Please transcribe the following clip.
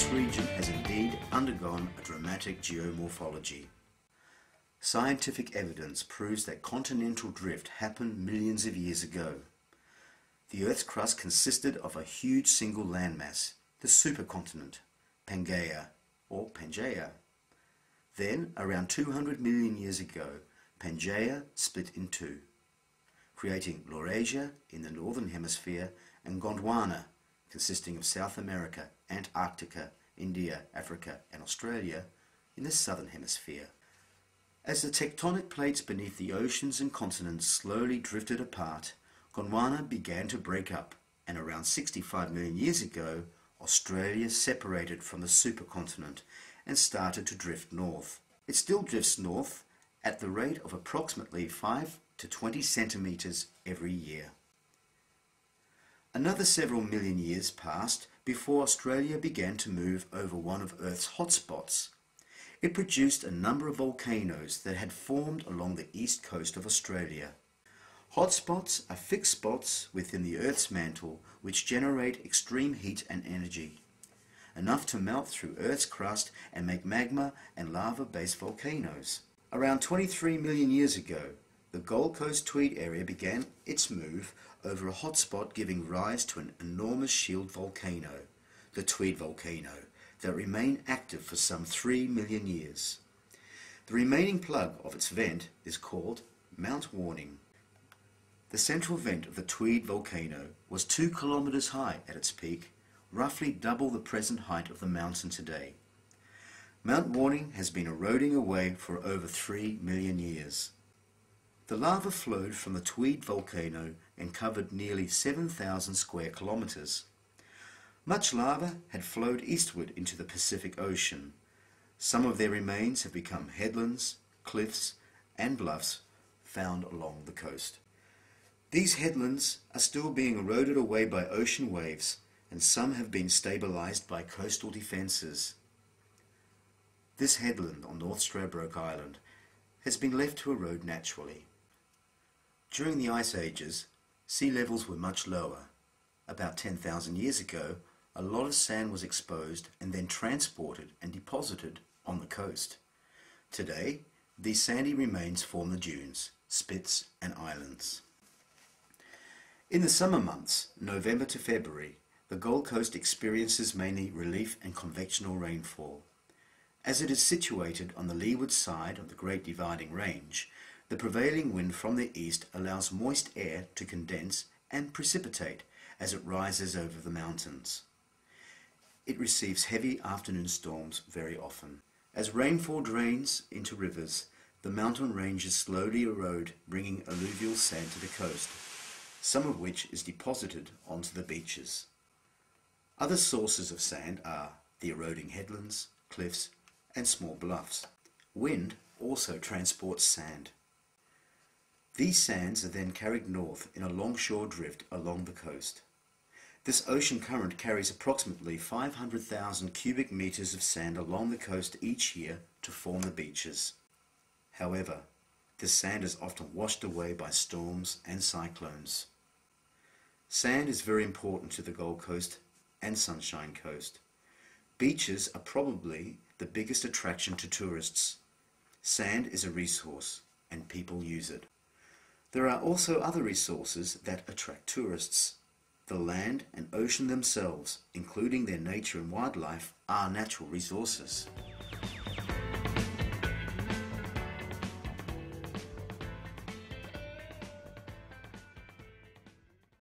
This region has indeed undergone a dramatic geomorphology. Scientific evidence proves that continental drift happened millions of years ago. The Earth's crust consisted of a huge single landmass, the supercontinent, Pangaea or Pangaea. Then, around 200 million years ago, Pangaea split in two, creating Laurasia in the northern hemisphere and Gondwana, consisting of South America, Antarctica, India, Africa and Australia, in the southern hemisphere. As the tectonic plates beneath the oceans and continents slowly drifted apart, Gondwana began to break up, and around 65 million years ago, Australia separated from the supercontinent and started to drift north. It still drifts north at the rate of approximately 5 to 20 centimeters every year. Another several million years passed before Australia began to move over one of Earth's hotspots. It produced a number of volcanoes that had formed along the east coast of Australia. Hotspots are fixed spots within the Earth's mantle which generate extreme heat and energy, enough to melt through Earth's crust and make magma and lava-based volcanoes. Around 23 million years ago, the Gold Coast Tweed area began its move over a hotspot, giving rise to an enormous shield volcano, the Tweed volcano, that remained active for some 3 million years. The remaining plug of its vent is called Mount Warning. The central vent of the Tweed volcano was 2 kilometers high at its peak, roughly double the present height of the mountain today. Mount Warning has been eroding away for over 3 million years. The lava flowed from the Tweed volcano and covered nearly 7,000 square kilometers. Much lava had flowed eastward into the Pacific Ocean. Some of their remains have become headlands, cliffs, and bluffs found along the coast. These headlands are still being eroded away by ocean waves, and some have been stabilized by coastal defenses. This headland on North Stradbroke Island has been left to erode naturally. During the Ice Ages, sea levels were much lower. About 10,000 years ago, a lot of sand was exposed and then transported and deposited on the coast. Today, these sandy remains form the dunes, spits and islands. In the summer months, November to February, the Gold Coast experiences mainly relief and convectional rainfall. As it is situated on the leeward side of the Great Dividing Range, the prevailing wind from the east allows moist air to condense and precipitate as it rises over the mountains. It receives heavy afternoon storms very often. As rainfall drains into rivers, the mountain ranges slowly erode, bringing alluvial sand to the coast, some of which is deposited onto the beaches. Other sources of sand are the eroding headlands, cliffs, and small bluffs. Wind also transports sand. These sands are then carried north in a longshore drift along the coast. This ocean current carries approximately 500,000 cubic meters of sand along the coast each year to form the beaches. However, this sand is often washed away by storms and cyclones. Sand is very important to the Gold Coast and Sunshine Coast. Beaches are probably the biggest attraction to tourists. Sand is a resource and people use it. There are also other resources that attract tourists. The land and ocean themselves, including their nature and wildlife, are natural resources.